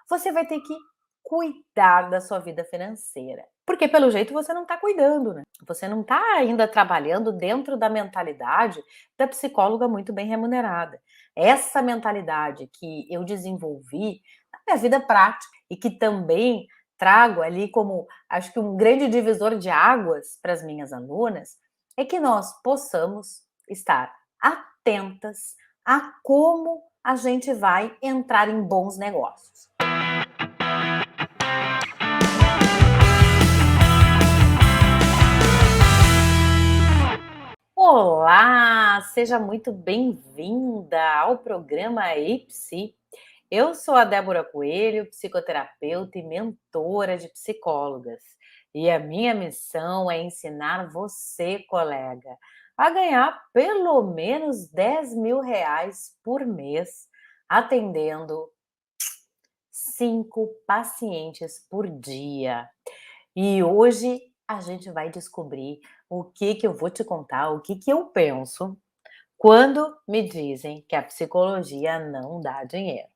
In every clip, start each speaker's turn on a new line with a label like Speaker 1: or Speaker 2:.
Speaker 1: você vai ter que cuidar da sua vida financeira. Porque pelo jeito você não está cuidando, né? Você não está ainda trabalhando dentro da mentalidade da psicóloga muito bem remunerada. Essa mentalidade que eu desenvolvi na minha vida prática e que também trago ali como, acho que um grande divisor de águas para as minhas alunas, é que nós possamos estar atentas a como a gente vai entrar em bons negócios. Olá, seja muito bem-vinda ao programa IPSI. Eu sou a Débora Coelho, psicoterapeuta e mentora de psicólogas. E a minha missão é ensinar você, colega, a ganhar pelo menos R$ 10.000 por mês, atendendo 5 pacientes por dia. E hoje a gente vai descobrir o que eu vou te contar, o que eu penso quando me dizem que a psicologia não dá dinheiro,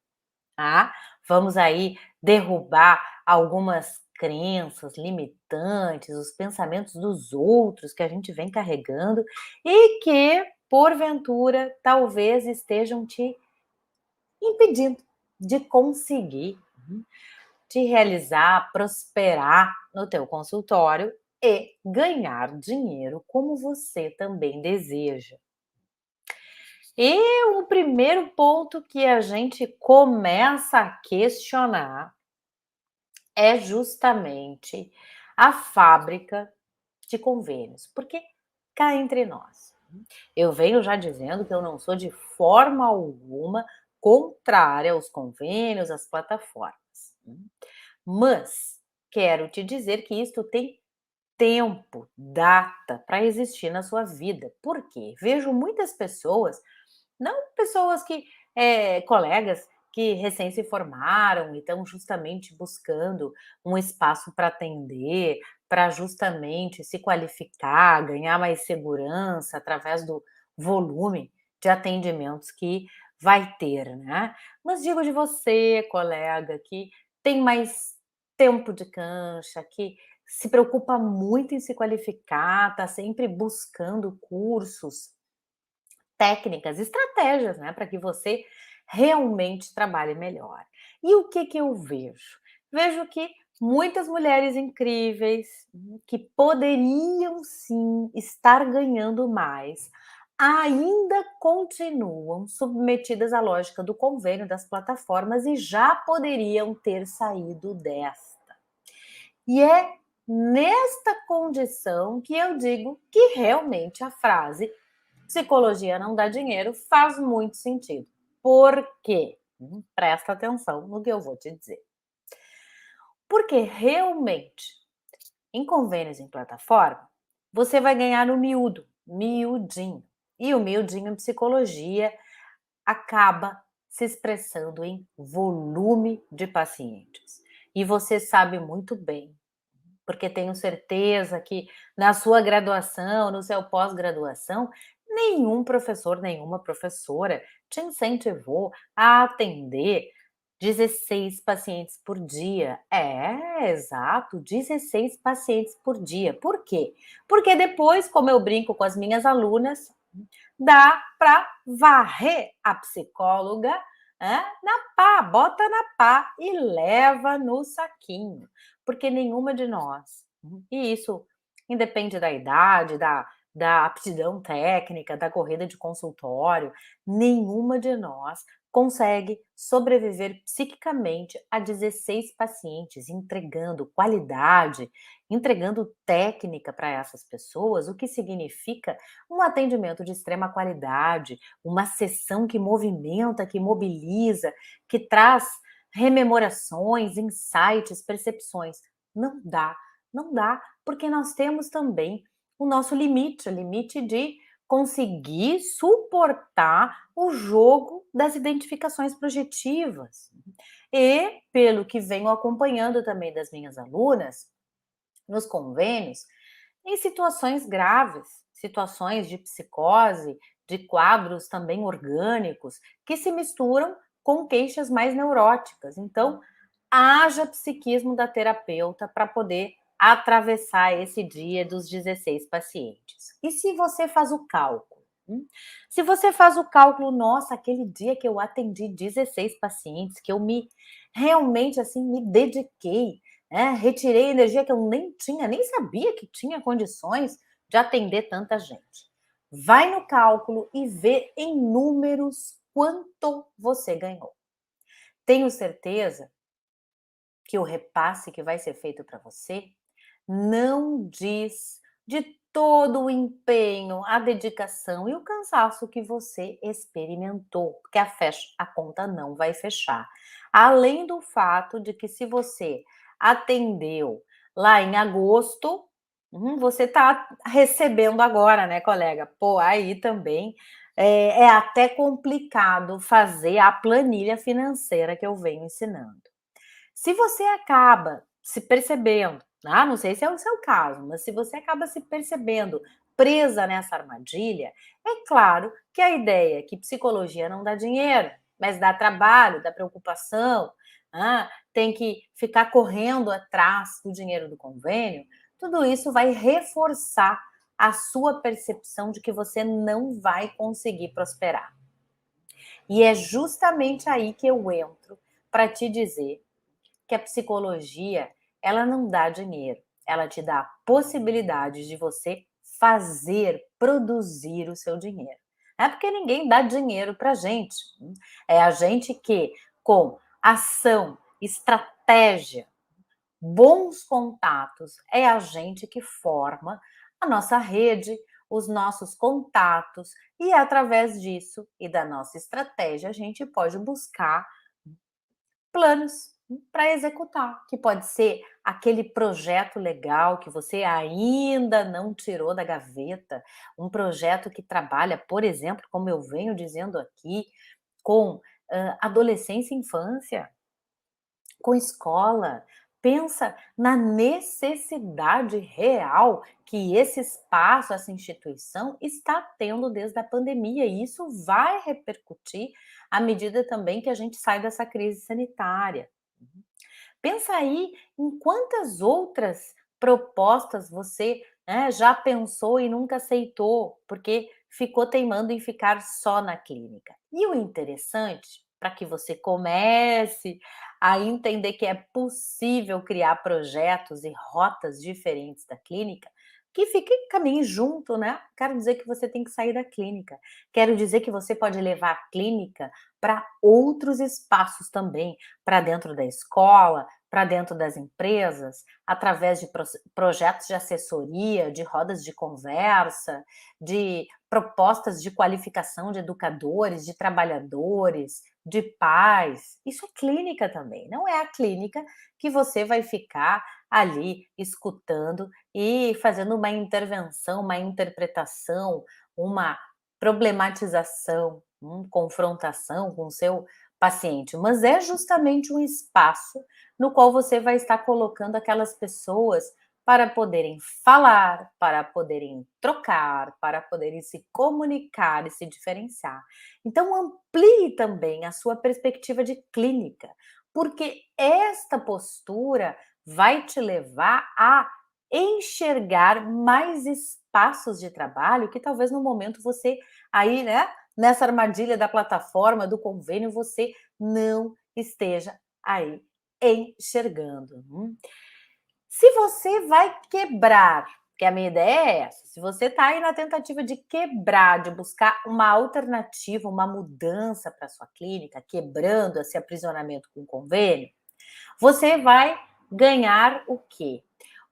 Speaker 1: tá? Vamos aí derrubar algumas crenças limitantes, os pensamentos dos outros que a gente vem carregando e que, porventura, talvez estejam te impedindo de conseguir de realizar, prosperar no teu consultório e ganhar dinheiro como você também deseja. E o primeiro ponto que a gente começa a questionar é justamente a fábrica de convênios, porque cá entre nós, eu venho já dizendo que eu não sou de forma alguma contrária aos convênios, às plataformas. Mas quero te dizer que isto tem tempo, data para existir na sua vida. Por quê? Vejo muitas pessoas, não pessoas que, colegas que recém se formaram e estão justamente buscando um espaço para atender, para justamente se qualificar, ganhar mais segurança através do volume de atendimentos que vai ter, né? Mas digo de você, colega, que tem mais tempo de cancha, que se preocupa muito em se qualificar, está sempre buscando cursos, técnicas, estratégias, né, para que você realmente trabalhe melhor. E o que eu vejo? Vejo que muitas mulheres incríveis, que poderiam sim estar ganhando mais, ainda continuam submetidas à lógica do convênio das plataformas e já poderiam ter saído desta. E é nesta condição que eu digo que realmente a frase psicologia não dá dinheiro faz muito sentido. Por quê? Presta atenção no que eu vou te dizer. Porque realmente, em convênios em plataforma, você vai ganhar no miúdo, miudinho. E o miudinho em psicologia acaba se expressando em volume de pacientes. E você sabe muito bem, porque tenho certeza que na sua graduação, no seu pós-graduação, nenhum professor, nenhuma professora te incentivou a atender 16 pacientes por dia. É, exato, 16 pacientes por dia. Por quê? Porque depois, como eu brinco com as minhas alunas, dá para varrer a psicóloga, na pá, bota na pá e leva no saquinho, porque nenhuma de nós, e isso independe da idade, da aptidão técnica, da corrida de consultório, nenhuma de nós consegue sobreviver psiquicamente a 16 pacientes, entregando qualidade, entregando técnica para essas pessoas, o que significa um atendimento de extrema qualidade, uma sessão que movimenta, que mobiliza, que traz rememorações, insights, percepções. Não dá, não dá, porque nós temos também o nosso limite, o limite de conseguir suportar o jogo das identificações projetivas. E, pelo que venho acompanhando também das minhas alunas, nos convênios, em situações graves, situações de psicose, de quadros também orgânicos, que se misturam com queixas mais neuróticas. Então, haja psiquismo da terapeuta para poder atravessar esse dia dos 16 pacientes. E se você faz o cálculo? Se você faz o cálculo, nossa, aquele dia que eu atendi 16 pacientes, que eu me realmente assim me dediquei, né, retirei energia que eu nem tinha, nem sabia que tinha condições de atender tanta gente. Vai no cálculo e vê em números quanto você ganhou. Tenho certeza que o repasse que vai ser feito para você não diz de todo o empenho, a dedicação e o cansaço que você experimentou, porque a conta não vai fechar. Além do fato de que se você atendeu lá em agosto, você está recebendo agora, né, colega? Pô, aí também é até complicado fazer a planilha financeira que eu venho ensinando. Se você acaba se percebendo, não sei se é o seu caso, mas se você acaba se percebendo presa nessa armadilha, é claro que a ideia é que psicologia não dá dinheiro, mas dá trabalho, dá preocupação, tem que ficar correndo atrás do dinheiro do convênio, tudo isso vai reforçar a sua percepção de que você não vai conseguir prosperar. E é justamente aí que eu entro para te dizer que a psicologia, ela não dá dinheiro, ela te dá a possibilidade de você fazer, produzir o seu dinheiro. Não é porque ninguém dá dinheiro para gente, é a gente que, com ação, estratégia, bons contatos, é a gente que forma a nossa rede, os nossos contatos, e através disso e da nossa estratégia, a gente pode buscar planos para executar, que pode ser aquele projeto legal que você ainda não tirou da gaveta, um projeto que trabalha, por exemplo, como eu venho dizendo aqui, com adolescência e infância, com escola. Pensa na necessidade real que esse espaço, essa instituição está tendo desde a pandemia, e isso vai repercutir à medida também que a gente sai dessa crise sanitária. Pensa aí em quantas outras propostas você, né, já pensou e nunca aceitou, porque ficou teimando em ficar só na clínica. E o interessante, para que você comece a entender que é possível criar projetos e rotas diferentes da clínica, que fiquem caminho junto, né? Quero dizer que você tem que sair da clínica. Quero dizer que você pode levar a clínica para outros espaços também, para dentro da escola, para dentro das empresas, através de projetos de assessoria, de rodas de conversa, de propostas de qualificação de educadores, de trabalhadores, de pais. Isso é clínica também, não é a clínica que você vai ficar ali escutando e fazendo uma intervenção, uma interpretação, uma problematização, confrontação com o seu paciente, mas é justamente um espaço no qual você vai estar colocando aquelas pessoas para poderem falar, para poderem trocar, para poderem se comunicar e se diferenciar. Então, amplie também a sua perspectiva de clínica, porque esta postura vai te levar a enxergar mais espaços de trabalho que talvez no momento você aí, né, nessa armadilha da plataforma, do convênio, você não esteja aí enxergando. Se você vai quebrar, que a minha ideia é essa, se você está aí na tentativa de quebrar, de buscar uma alternativa, uma mudança para sua clínica, quebrando esse aprisionamento com convênio, você vai ganhar o quê?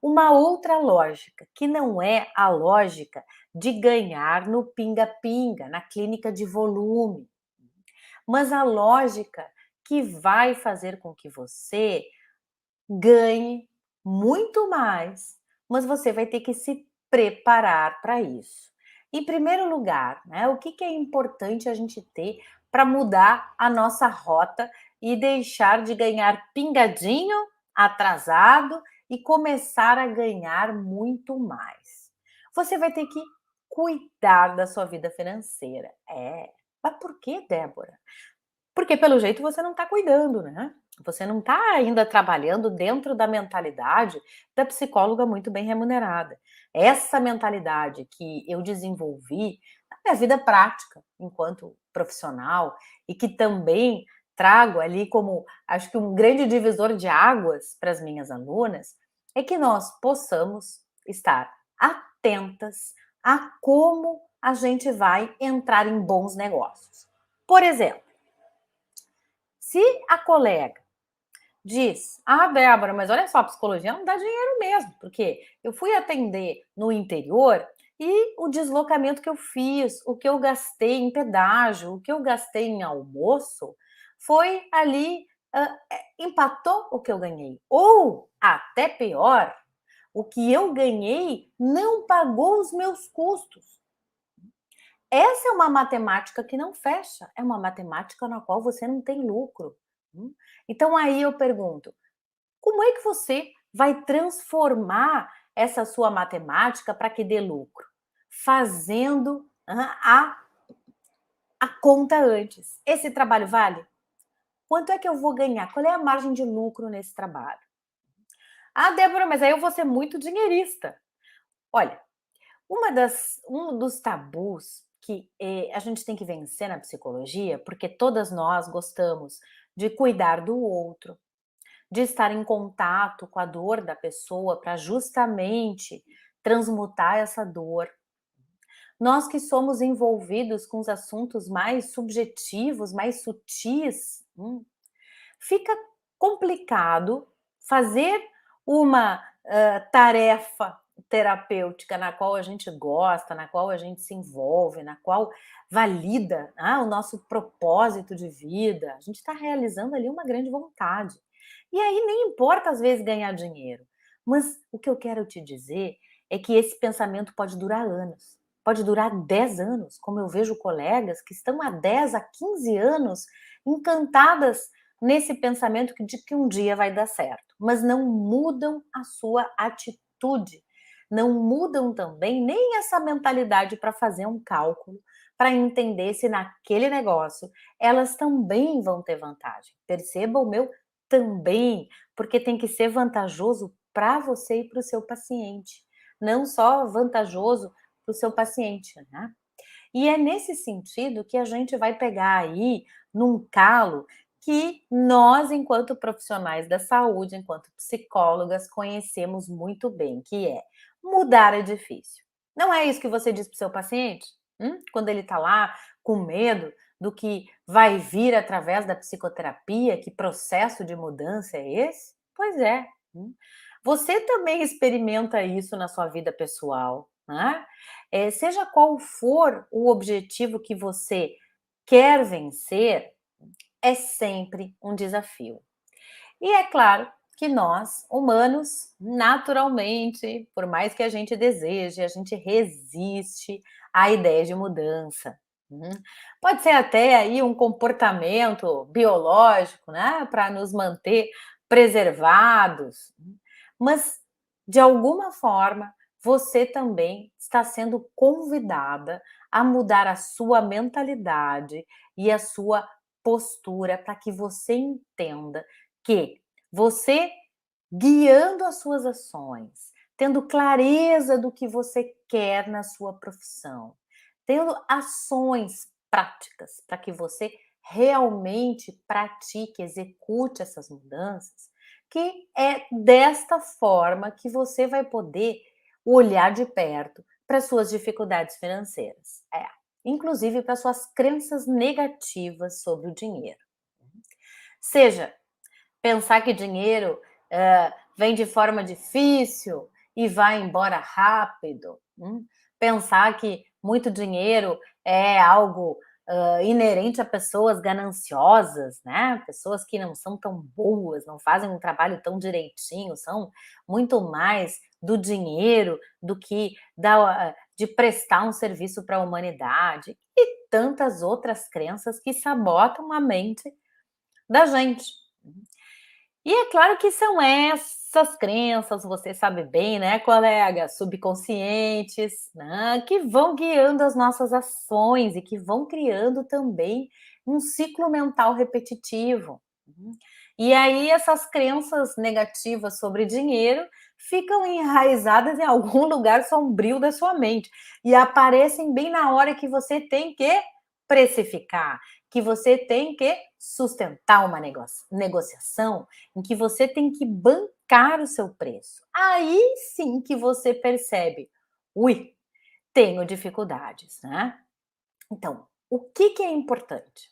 Speaker 1: Uma outra lógica, que não é a lógica de ganhar no pinga-pinga, na clínica de volume, mas a lógica que vai fazer com que você ganhe muito mais, mas você vai ter que se preparar para isso. Em primeiro lugar, né, o que é importante a gente ter para mudar a nossa rota e deixar de ganhar pingadinho, atrasado e começar a ganhar muito mais? Você vai ter que cuidar da sua vida financeira. É, mas por que, Débora? Porque pelo jeito você não está cuidando, né? Você não está ainda trabalhando dentro da mentalidade da psicóloga muito bem remunerada. Essa mentalidade que eu desenvolvi na minha vida prática, enquanto profissional, e que também trago ali como, acho que um grande divisor de águas para as minhas alunas, é que nós possamos estar atentas a como a gente vai entrar em bons negócios. Por exemplo, se a colega diz: "Ah, Débora, mas olha só, a psicologia não dá dinheiro mesmo, porque eu fui atender no interior e o deslocamento que eu fiz, o que eu gastei em pedágio, o que eu gastei em almoço, foi ali, empatou o que eu ganhei. Ou, até pior, o que eu ganhei não pagou os meus custos". Essa é uma matemática que não fecha, é uma matemática na qual você não tem lucro. Então aí eu pergunto: como é que você vai transformar essa sua matemática para que dê lucro? Fazendo a conta antes. Esse trabalho vale? Quanto é que eu vou ganhar? Qual é a margem de lucro nesse trabalho? Ah, Débora, mas aí eu vou ser muito dinheirista. Olha, um dos tabus que a gente tem que vencer na psicologia, porque todas nós gostamos de cuidar do outro, de estar em contato com a dor da pessoa para justamente transmutar essa dor. Nós que somos envolvidos com os assuntos mais subjetivos, mais sutis, fica complicado fazer uma tarefa terapêutica na qual a gente gosta, na qual a gente se envolve, na qual valida o nosso propósito de vida. A gente está realizando ali uma grande vontade. E aí nem importa às vezes ganhar dinheiro, mas o que eu quero te dizer é que esse pensamento pode durar anos, pode durar 10 anos, como eu vejo colegas que estão há 10, há 15 anos encantadas nesse pensamento de que um dia vai dar certo, mas não mudam a sua atitude, não mudam também nem essa mentalidade para fazer um cálculo, para entender se naquele negócio elas também vão ter vantagem. Perceba o meu também, porque tem que ser vantajoso para você e para o seu paciente, não só vantajoso para o seu paciente, né? E é nesse sentido que a gente vai pegar aí num calo que nós, enquanto profissionais da saúde, enquanto psicólogas, conhecemos muito bem, que é mudar é difícil. Não é isso que você diz para o seu paciente? Quando ele está lá com medo do que vai vir através da psicoterapia, que processo de mudança é esse? Pois é. Você também experimenta isso na sua vida pessoal, né? Seja qual for o objetivo que você quer vencer, é sempre um desafio. E é claro que nós, humanos, naturalmente, por mais que a gente deseje, a gente resiste à ideia de mudança. Uhum. Pode ser até aí um comportamento biológico, né, para nos manter preservados, mas de alguma forma você também está sendo convidada a mudar a sua mentalidade e a sua postura para que você entenda que você guiando as suas ações, tendo clareza do que você quer na sua profissão, tendo ações práticas para que você realmente pratique, execute essas mudanças, que é desta forma que você vai poder olhar de perto para suas dificuldades financeiras. Inclusive para suas crenças negativas sobre o dinheiro. Seja pensar que dinheiro vem de forma difícil e vai embora rápido. Pensar que muito dinheiro é algo inerente a pessoas gananciosas, né? Pessoas que não são tão boas, não fazem um trabalho tão direitinho, são muito mais do dinheiro do que de prestar um serviço para a humanidade e tantas outras crenças que sabotam a mente da gente. E é claro que são essas crenças, você sabe bem, né, colega, subconscientes, né, que vão guiando as nossas ações e que vão criando também um ciclo mental repetitivo. E aí essas crenças negativas sobre dinheiro ficam enraizadas em algum lugar sombrio da sua mente e aparecem bem na hora que você tem que precificar, que você tem que sustentar uma negociação, em que você tem que bancar o seu preço. Aí sim que você percebe: "Ui, tenho dificuldades", né. Então, o que que é importante?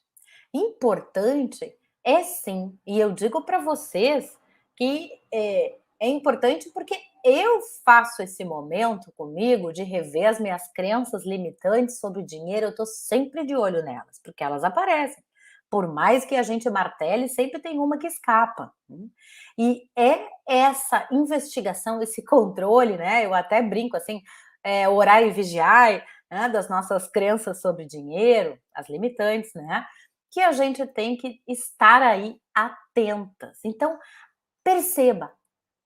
Speaker 1: Importante é sim, e eu digo para vocês que é importante porque eu faço esse momento comigo de rever as minhas crenças limitantes sobre o dinheiro, eu estou sempre de olho nelas, porque elas aparecem. Por mais que a gente martele, sempre tem uma que escapa. E é essa investigação, esse controle, né? Eu até brinco assim, orar e vigiar, né, das nossas crenças sobre dinheiro, as limitantes, né? Que a gente tem que estar aí atentas. Então, perceba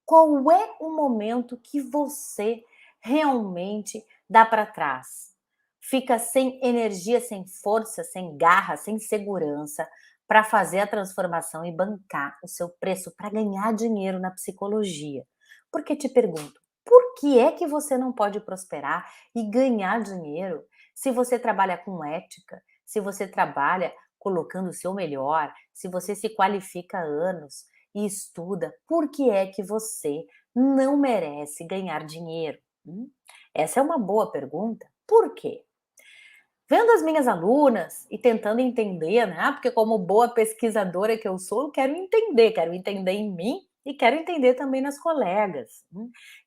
Speaker 1: qual é o momento que você realmente dá para trás. Fica sem energia, sem força, sem garra, sem segurança para fazer a transformação e bancar o seu preço para ganhar dinheiro na psicologia. Porque te pergunto, por que é que você não pode prosperar e ganhar dinheiro se você trabalha com ética, se você trabalha colocando o seu melhor, se você se qualifica há anos e estuda, por que é que você não merece ganhar dinheiro? Essa é uma boa pergunta. Por quê? Vendo as minhas alunas e tentando entender, né? Porque como boa pesquisadora que eu sou, eu quero entender em mim e quero entender também nas colegas.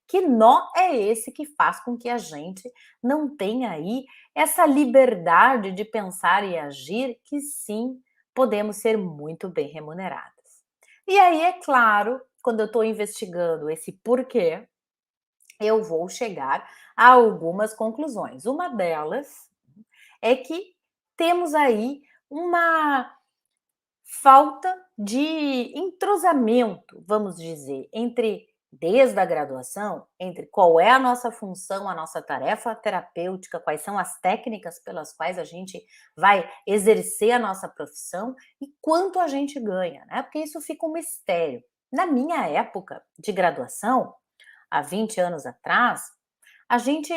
Speaker 1: Que nó é esse que faz com que a gente não tenha aí essa liberdade de pensar e agir que sim podemos ser muito bem remuneradas? E aí, é claro, quando eu estou investigando esse porquê, eu vou chegar a algumas conclusões. Uma delas é que temos aí uma falta de entrosamento, vamos dizer, entre desde a graduação, entre qual é a nossa função, a nossa tarefa terapêutica, quais são as técnicas pelas quais a gente vai exercer a nossa profissão e quanto a gente ganha, né? Porque isso fica um mistério. Na minha época de graduação, há 20 anos atrás, a gente,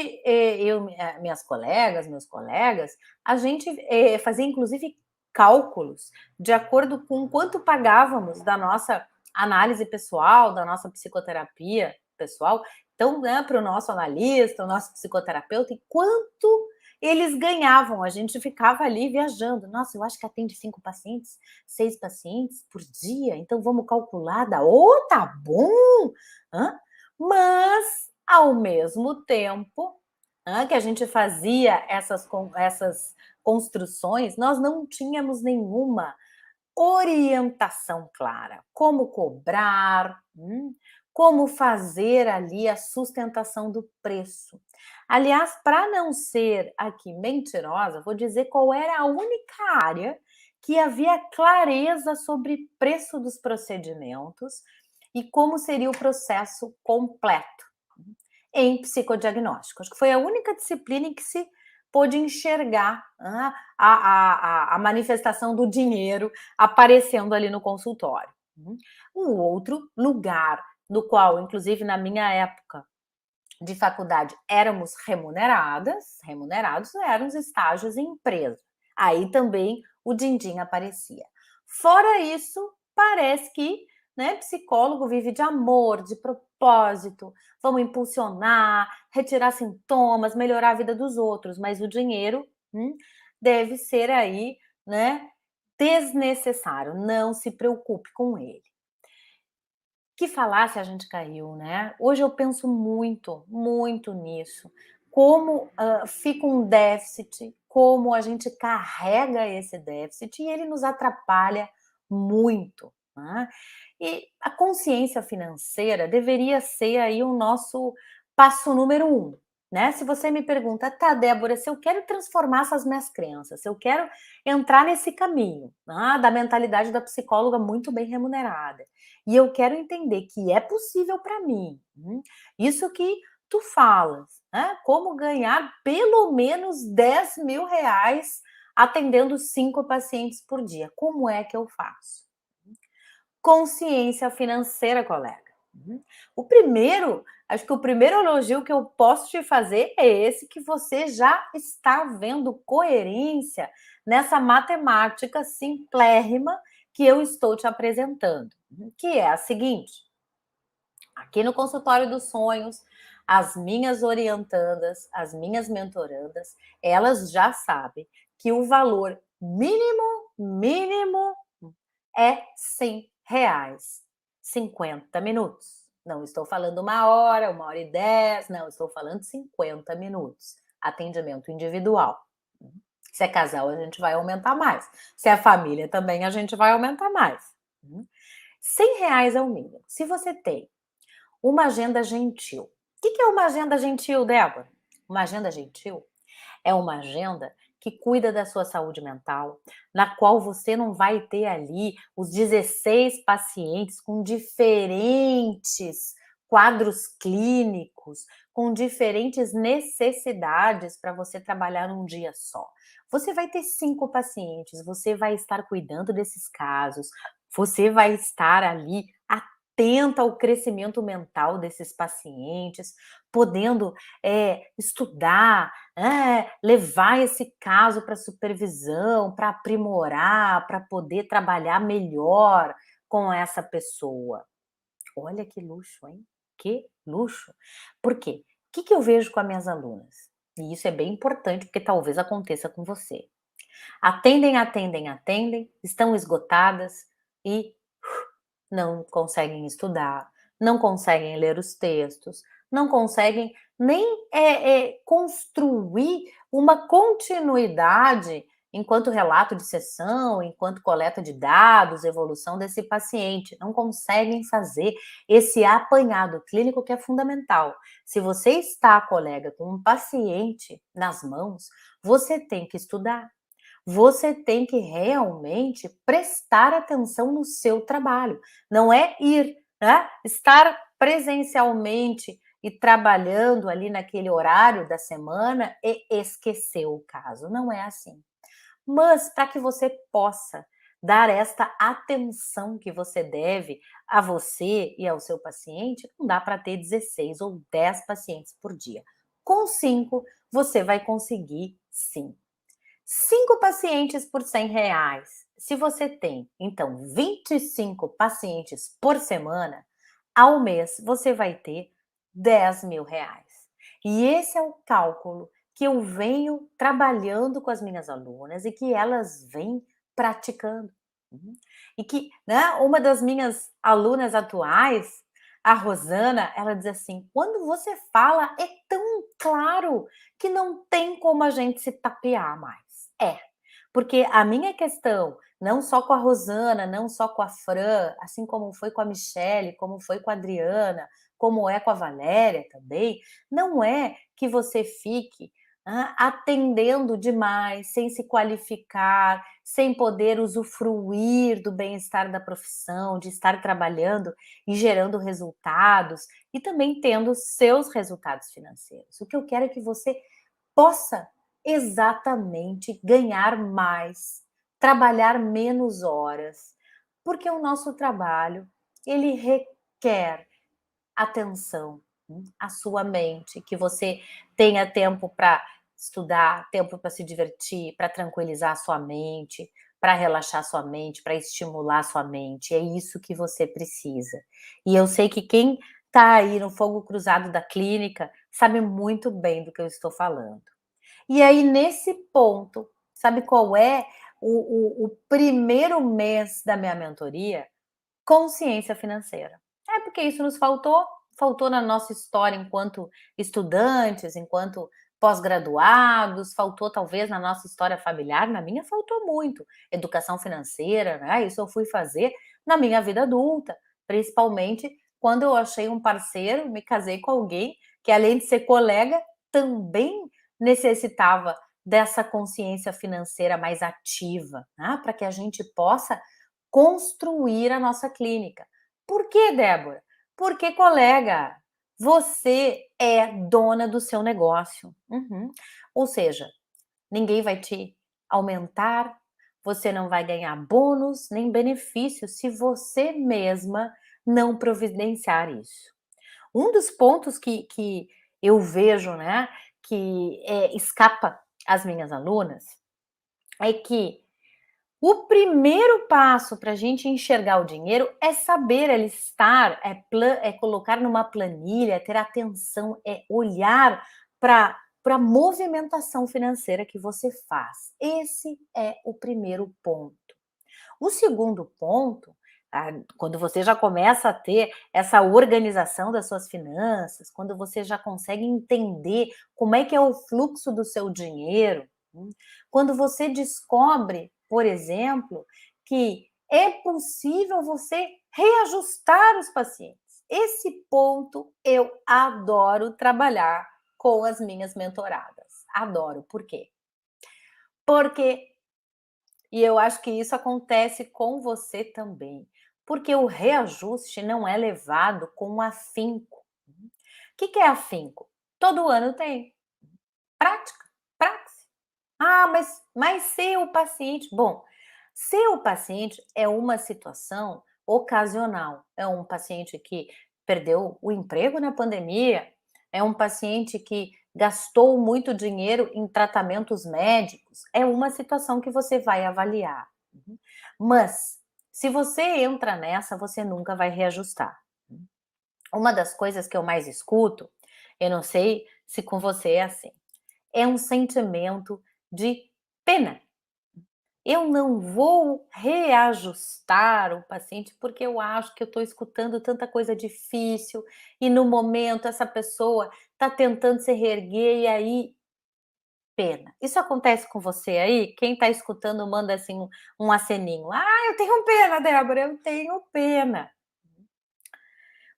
Speaker 1: minhas colegas, meus colegas, a gente fazia inclusive cálculos de acordo com quanto pagávamos da nossa análise pessoal, da nossa psicoterapia pessoal. Então, né, para o nosso analista, o nosso psicoterapeuta, e quanto eles ganhavam. A gente ficava ali viajando. Nossa, eu acho que atende 5 pacientes, 6 pacientes por dia, então vamos calcular, tá bom. Hã? Mas ao mesmo tempo, que a gente fazia essas construções, nós não tínhamos nenhuma orientação clara. Como cobrar, como fazer ali a sustentação do preço. Aliás, para não ser aqui mentirosa, vou dizer qual era a única área que havia clareza sobre preço dos procedimentos e como seria o processo completo em psicodiagnóstico. Acho que foi a única disciplina em que se pôde enxergar a manifestação do dinheiro aparecendo ali no consultório. Um outro lugar no qual, inclusive na minha época de faculdade, éramos remunerados eram os estágios em empresa. Aí também o din-din aparecia. Fora isso, parece que, né, psicólogo vive de amor, de propósito, vamos impulsionar, retirar sintomas, melhorar a vida dos outros, mas o dinheiro deve ser aí, né, desnecessário, não se preocupe com ele. Que falácia a gente caiu, né? Hoje eu penso muito, muito nisso. Como fica um déficit, como a gente carrega esse déficit e ele nos atrapalha muito, né? E a consciência financeira deveria ser aí o nosso passo número um, né? Se você me pergunta, tá, Débora, se eu quero transformar essas minhas crenças, se eu quero entrar nesse caminho, da mentalidade da psicóloga muito bem remunerada, e eu quero entender que é possível para mim, isso que tu falas, né? Como ganhar pelo menos 10.000 reais atendendo 5 pacientes por dia. Como é que eu faço? Consciência financeira, colega. Uhum. Acho que o primeiro elogio que eu posso te fazer é esse, que você já está vendo coerência nessa matemática simplérrima que eu estou te apresentando, que é a seguinte: aqui no consultório dos sonhos, as minhas orientandas, as minhas mentorandas, elas já sabem que o valor mínimo é R$ 100, 50 minutos. Não estou falando 1 hora, 1 hora e 10, não, estou falando 50 minutos. Atendimento individual. Se é casal, a gente vai aumentar mais. Se é família também, a gente vai aumentar mais. R$ 100 é o mínimo. Se você tem uma agenda gentil. O que é uma agenda gentil, Débora? Uma agenda gentil é uma agenda que cuida da sua saúde mental, na qual você não vai ter ali os 16 pacientes com diferentes quadros clínicos, com diferentes necessidades para você trabalhar num dia só. Você vai ter 5 pacientes, você vai estar cuidando desses casos, você vai estar ali atenta ao crescimento mental desses pacientes, podendo estudar, levar esse caso para supervisão, para aprimorar, para poder trabalhar melhor com essa pessoa. Olha que luxo, hein? Que luxo! Por quê? O que eu vejo com as minhas alunas? E isso é bem importante, porque talvez aconteça com você. Atendem, estão esgotadas e não conseguem estudar, não conseguem ler os textos, não conseguem nem construir uma continuidade enquanto relato de sessão, enquanto coleta de dados, evolução desse paciente. Não conseguem fazer esse apanhado clínico que é fundamental. Se você está, colega, com um paciente nas mãos, você tem que estudar. Você tem que realmente prestar atenção no seu trabalho. Não é ir, né, estar presencialmente e trabalhando ali naquele horário da semana e esquecer o caso. Não é assim. Mas para que você possa dar esta atenção que você deve a você e ao seu paciente, não dá para ter 16 ou 10 pacientes por dia. Com 5, você vai conseguir sim. 5 pacientes por R$ 100. Se você tem, então, 25 pacientes por semana, ao mês você vai ter R$ 10.000. E esse é o cálculo que eu venho trabalhando com as minhas alunas e que elas vêm praticando. E que, né, uma das minhas alunas atuais, a Rosana, ela diz assim: quando você fala, é tão claro que não tem como a gente se tapear mais. Porque a minha questão, não só com a Rosana, não só com a Fran, assim como foi com a Michele, como foi com a Adriana, como é com a Valéria também, não é que você fique atendendo demais, sem se qualificar, sem poder usufruir do bem-estar da profissão, de estar trabalhando e gerando resultados e também tendo seus resultados financeiros. O que eu quero é que você possa exatamente ganhar mais, trabalhar menos horas, porque o nosso trabalho, ele requer atenção, a sua mente, que você tenha tempo para estudar, tempo para se divertir, para tranquilizar a sua mente, para relaxar sua mente, para estimular sua mente. É isso que você precisa. E eu sei que quem está aí no fogo cruzado da clínica sabe muito bem do que eu estou falando. E aí, nesse ponto, sabe qual é o primeiro mês da minha mentoria? Consciência financeira. É porque isso nos faltou na nossa história enquanto estudantes, enquanto pós-graduados, faltou talvez na nossa história familiar, na minha faltou muito. Educação financeira, né? Isso eu fui fazer na minha vida adulta, principalmente quando eu achei um parceiro, me casei com alguém que, além de ser colega, também necessitava dessa consciência financeira mais ativa, né? Para que a gente possa construir a nossa clínica. Por quê, Débora? Porque, colega, você é dona do seu negócio. Ou seja, ninguém vai te aumentar, você não vai ganhar bônus nem benefícios se você mesma não providenciar isso. Um dos pontos que eu vejo, né, que, escapa às minhas alunas, é que o primeiro passo para a gente enxergar o dinheiro é saber, é listar, é colocar numa planilha, é ter atenção, é olhar para a movimentação financeira que você faz. Esse é o primeiro ponto. O segundo ponto, quando você já começa a ter essa organização das suas finanças, quando você já consegue entender como é que é o fluxo do seu dinheiro, quando você descobre, por exemplo, que é possível você reajustar os pacientes. Esse ponto eu adoro trabalhar com as minhas mentoradas. Adoro. Por quê? Porque e eu acho que isso acontece com você também, porque o reajuste não é levado com afinco. O que é afinco? Todo ano tem. Prática, praxe. Ah, mas se o paciente. Bom, se o paciente é uma situação ocasional, é um paciente que perdeu o emprego na pandemia, é um paciente que gastou muito dinheiro em tratamentos médicos, é uma situação que você vai avaliar. Mas, se você entra nessa, você nunca vai reajustar. Uma das coisas que eu mais escuto, eu não sei se com você é assim, é um sentimento de pena. Eu não vou reajustar o paciente, porque eu acho que eu estou escutando tanta coisa difícil e no momento essa pessoa está tentando se reerguer e aí pena. Isso acontece com você aí? Quem está escutando manda assim um aceninho. Ah, eu tenho pena, Débora, eu tenho pena.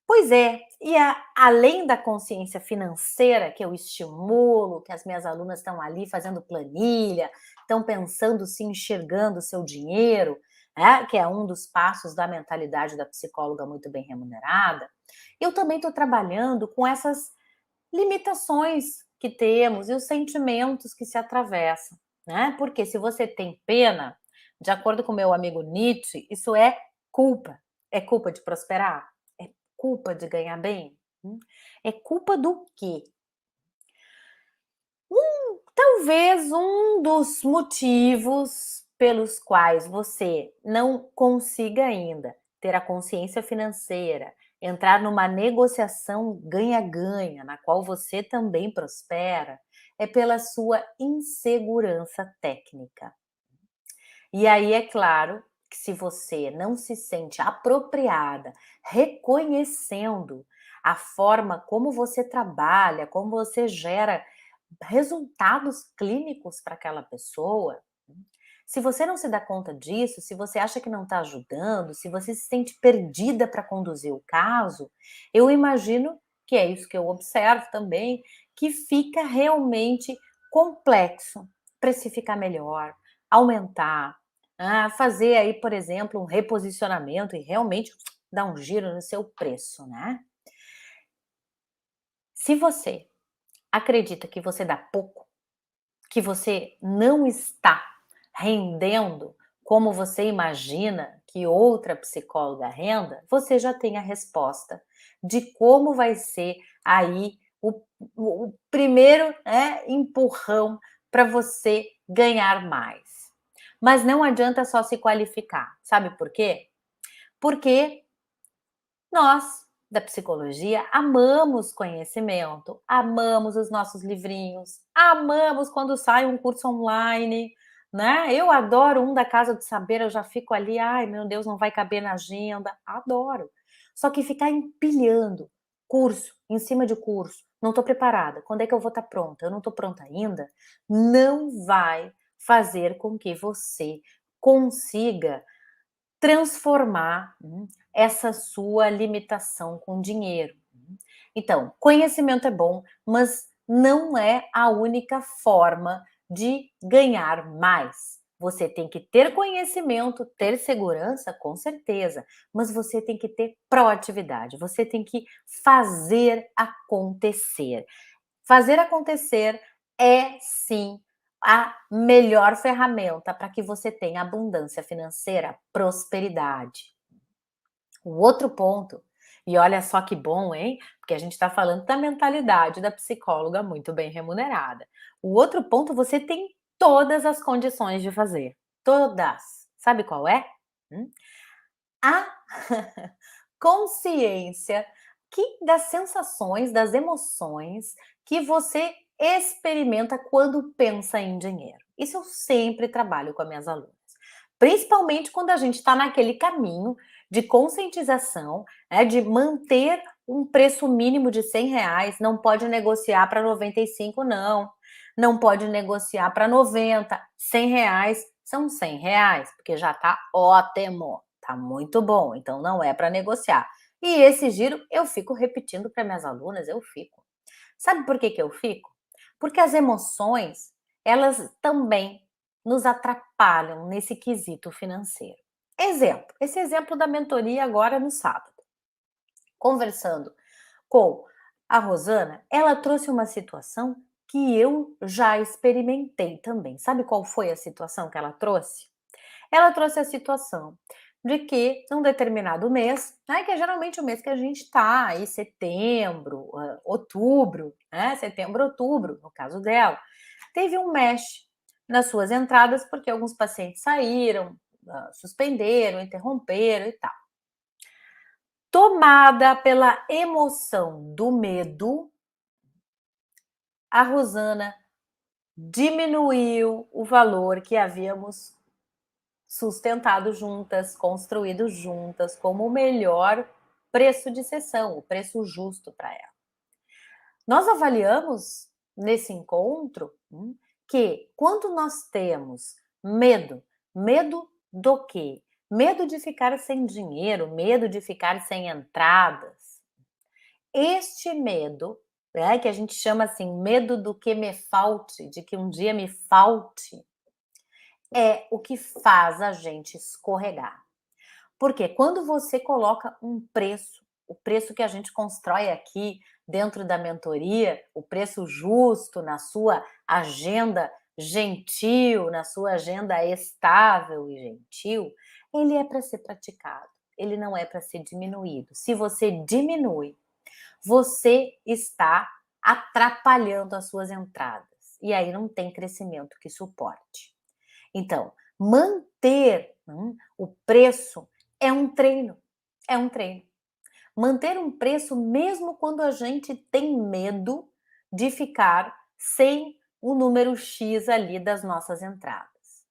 Speaker 1: Pois é, e além da consciência financeira que eu estimulo, que as minhas alunas estão ali fazendo planilha, estão pensando, se enxergando o seu dinheiro, né, que é um dos passos da mentalidade da psicóloga muito bem remunerada, eu também estou trabalhando com essas limitações que temos e os sentimentos que se atravessam, né? Porque se você tem pena, de acordo com meu amigo Nietzsche, isso é culpa. É culpa de prosperar? É culpa de ganhar bem? É culpa do quê? Talvez um dos motivos pelos quais você não consiga ainda ter a consciência financeira, entrar numa negociação ganha-ganha, na qual você também prospera, é pela sua insegurança técnica. E aí, é claro que se você não se sente apropriada, reconhecendo a forma como você trabalha, como você gera resultados clínicos para aquela pessoa, se você não se dá conta disso, se você acha que não está ajudando, se você se sente perdida para conduzir o caso, eu imagino que é isso que eu observo também, que fica realmente complexo precificar melhor, aumentar, fazer aí, por exemplo, um reposicionamento e realmente dar um giro no seu preço, né? Se você acredita que você dá pouco, que você não está rendendo como você imagina que outra psicóloga renda, você já tem a resposta de como vai ser aí o primeiro, né, empurrão para você ganhar mais. Mas não adianta só se qualificar, sabe por quê? Porque nós, da psicologia, amamos conhecimento, amamos os nossos livrinhos, amamos quando sai um curso online, né? Eu adoro um da Casa do Saber, eu já fico ali, ai meu Deus, não vai caber na agenda, adoro. Só que ficar empilhando curso em cima de curso, não estou preparada, quando é que eu vou estar pronta? Eu não estou pronta ainda, não vai fazer com que você consiga transformar essa sua limitação com dinheiro. Então, conhecimento é bom, mas não é a única forma de ganhar mais. Você tem que ter conhecimento, ter segurança, com certeza, mas você tem que ter proatividade, você tem que fazer acontecer. Fazer acontecer é sim a melhor ferramenta para que você tenha abundância financeira, prosperidade. O outro ponto, e olha só que bom, hein? Porque a gente está falando da mentalidade da psicóloga muito bem remunerada. O outro ponto você tem todas as condições de fazer. Todas. Sabe qual é? Hum? A consciência das sensações, das emoções que você experimenta quando pensa em dinheiro. Isso eu sempre trabalho com as minhas alunas. Principalmente quando a gente está naquele caminho de conscientização, né, de manter um preço mínimo de R$ 100, não pode negociar para 95, não. Não pode negociar para 90. R$ 100 são R$ 100, porque já está ótimo, tá muito bom, então não é para negociar. E esse giro eu fico repetindo para minhas alunas, eu fico. Sabe por que que eu fico? Porque as emoções, elas também nos atrapalham nesse quesito financeiro. Exemplo, esse exemplo da mentoria agora no sábado. Conversando com a Rosana, ela trouxe uma situação que eu já experimentei também. Sabe qual foi a situação que ela trouxe? Ela trouxe a situação de que num determinado mês, né, que é geralmente o mês que a gente está, aí setembro, outubro, né, setembro, outubro, no caso dela, teve um mexe nas suas entradas porque alguns pacientes saíram, suspenderam, interromperam e tal. Tomada pela emoção do medo, a Rosana diminuiu o valor que havíamos sustentado juntas, construído juntas, como o melhor preço de sessão, o preço justo para ela. Nós avaliamos nesse encontro que quando nós temos medo, medo do quê? Medo de ficar sem dinheiro, medo de ficar sem entradas. Este medo, né, que a gente chama assim, medo do que me falte, de que um dia me falte, é o que faz a gente escorregar. Porque quando você coloca um preço, o preço que a gente constrói aqui dentro da mentoria, o preço justo na sua agenda gentil, na sua agenda estável e gentil, ele é para ser praticado, ele não é para ser diminuído. Se você diminui, você está atrapalhando as suas entradas e aí não tem crescimento que suporte. Então, manter o preço é um treino, é um treino. Manter um preço mesmo quando a gente tem medo de ficar sem o número X ali das nossas entradas.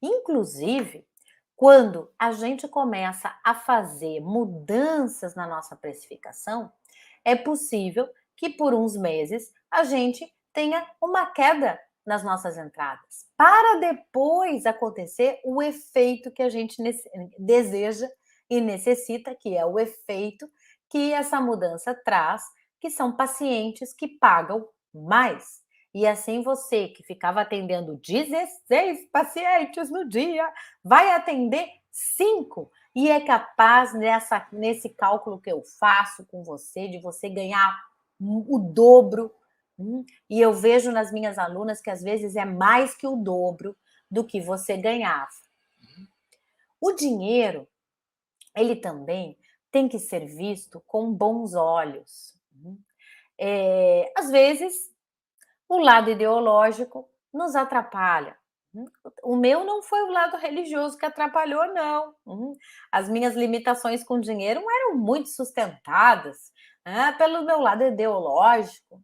Speaker 1: Inclusive, quando a gente começa a fazer mudanças na nossa precificação, é possível que por uns meses a gente tenha uma queda nas nossas entradas, para depois acontecer o efeito que a gente deseja e necessita, que é o efeito que essa mudança traz, que são pacientes que pagam mais. E assim você, que ficava atendendo 16 pacientes no dia, vai atender 5 e é capaz nesse cálculo que eu faço com você, de você ganhar o dobro. E eu vejo nas minhas alunas que às vezes é mais que o dobro do que você ganhava. O dinheiro, ele também tem que ser visto com bons olhos. Às vezes, o lado ideológico nos atrapalha. O meu não foi o lado religioso que atrapalhou, não. As minhas limitações com dinheiro eram muito sustentadas, né, pelo meu lado ideológico.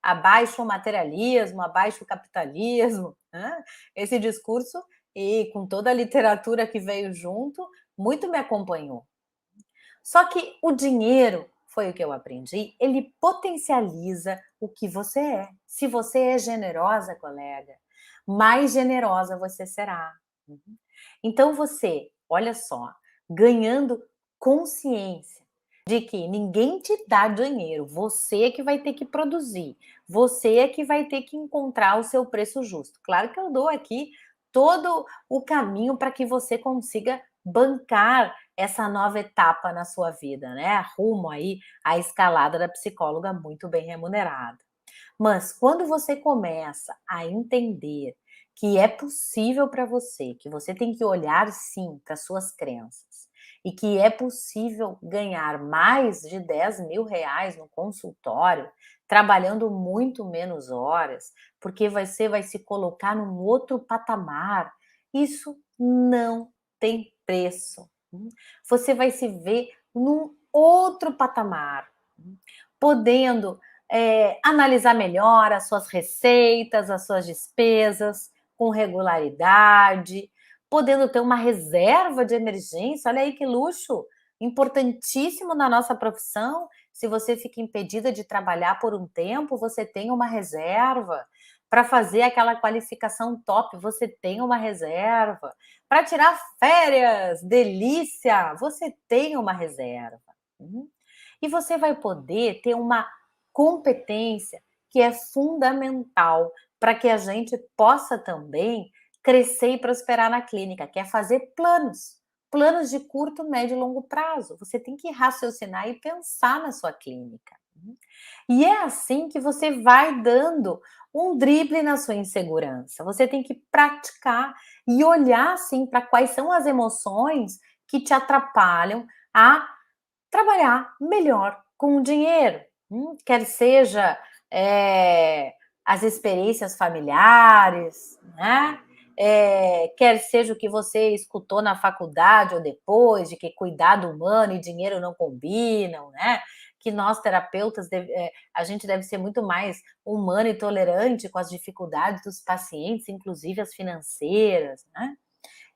Speaker 1: Abaixo o materialismo, abaixo o capitalismo. Né? Esse discurso, e com toda a literatura que veio junto, muito me acompanhou. Só que o dinheiro, foi o que eu aprendi, ele potencializa o que você é. Se você é generosa, colega, mais generosa você será. Então você, olha só, ganhando consciência de que ninguém te dá dinheiro, você é que vai ter que produzir, você é que vai ter que encontrar o seu preço justo. Claro que eu dou aqui todo o caminho para que você consiga bancar essa nova etapa na sua vida, né? Rumo aí à escalada da psicóloga muito bem remunerada. Mas quando você começa a entender que é possível para você, que você tem que olhar sim para suas crenças e que é possível ganhar mais de R$ 10.000 no consultório, trabalhando muito menos horas, porque você vai se colocar num outro patamar. Isso não tem preço. Você vai se ver num outro patamar, podendo analisar melhor as suas receitas, as suas despesas, com regularidade, podendo ter uma reserva de emergência. Olha aí que luxo! Importantíssimo na nossa profissão. Se você fica impedida de trabalhar por um tempo, você tem uma reserva. Para fazer aquela qualificação top, você tem uma reserva. Para tirar férias, delícia, você tem uma reserva. Uhum. E você vai poder ter uma competência que é fundamental para que a gente possa também crescer e prosperar na clínica, que é fazer planos. Planos de curto, médio e longo prazo. Você tem que raciocinar e pensar na sua clínica. E é assim que você vai dando um drible na sua insegurança. Você tem que praticar e olhar assim para quais são as emoções que te atrapalham a trabalhar melhor com o dinheiro, quer seja, as experiências familiares, né, quer seja o que você escutou na faculdade ou depois, de que cuidado humano e dinheiro não combinam, né, que nós terapeutas a gente deve ser muito mais humano e tolerante com as dificuldades dos pacientes, inclusive as financeiras, né.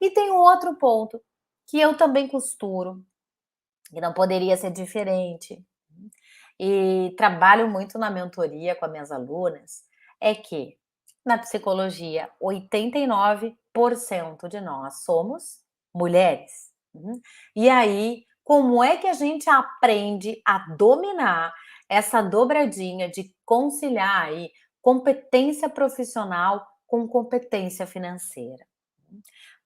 Speaker 1: E tem um outro ponto, que eu também costuro, que não poderia ser diferente, e trabalho muito na mentoria com as minhas alunas, é que na psicologia 89% de nós somos mulheres. E aí, como é que a gente aprende a dominar essa dobradinha de conciliar aí competência profissional com competência financeira?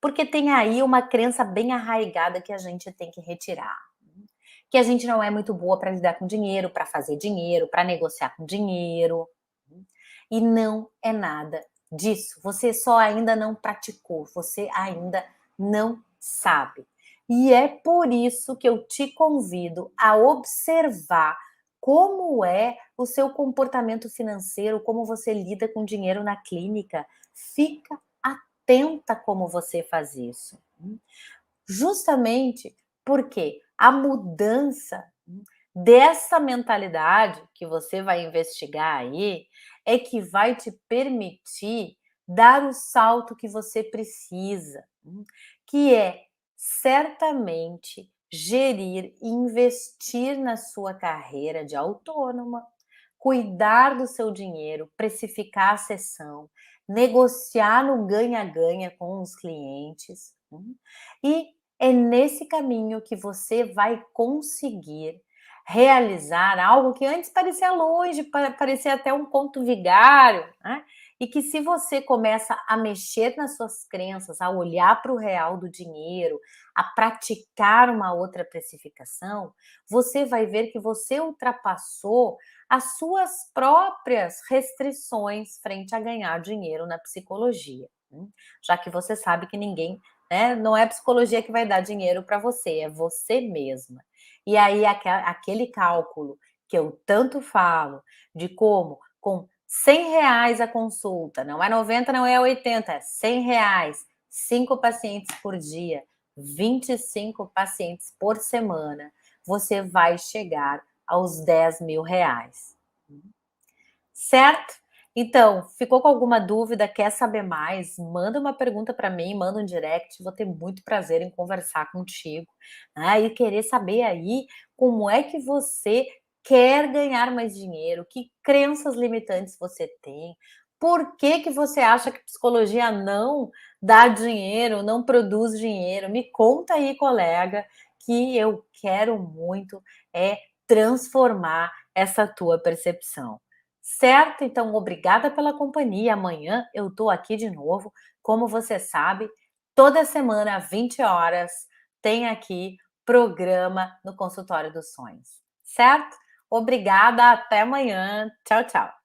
Speaker 1: Porque tem aí uma crença bem arraigada que a gente tem que retirar, que a gente não é muito boa para lidar com dinheiro, para fazer dinheiro, para negociar com dinheiro. E não é nada disso. Você só ainda não praticou, você ainda não sabe. E é por isso que eu te convido a observar como é o seu comportamento financeiro, como você lida com dinheiro na clínica. Fica atenta como você faz isso. Justamente porque a mudança dessa mentalidade que você vai investigar aí é que vai te permitir dar o salto que você precisa, que é certamente gerir e investir na sua carreira de autônoma, cuidar do seu dinheiro, precificar a sessão, negociar no ganha-ganha com os clientes, e é nesse caminho que você vai conseguir realizar algo que antes parecia longe, parecia até um conto vigário, né? E que se você começa a mexer nas suas crenças, a olhar para o real do dinheiro, a praticar uma outra precificação, você vai ver que você ultrapassou as suas próprias restrições frente a ganhar dinheiro na psicologia, já que você sabe que ninguém, né, não é a psicologia que vai dar dinheiro para você, é você mesma. E aí aquele cálculo que eu tanto falo, de como com R$ 100 a consulta, não é 90, não é 80, é R$ 100, 5 pacientes por dia, 25 pacientes por semana, você vai chegar aos R$ 10.000. Certo? Então, ficou com alguma dúvida, quer saber mais? Manda uma pergunta para mim, manda um direct, vou ter muito prazer em conversar contigo, né? E querer saber aí como é que você quer ganhar mais dinheiro, que crenças limitantes você tem, por que que você acha que psicologia não dá dinheiro, não produz dinheiro? Me conta aí, colega, que eu quero muito transformar essa tua percepção. Certo? Então, obrigada pela companhia. Amanhã eu estou aqui de novo. Como você sabe, toda semana, às 20 horas, tem aqui programa no Consultório dos Sonhos. Certo? Obrigada, até amanhã. Tchau, tchau.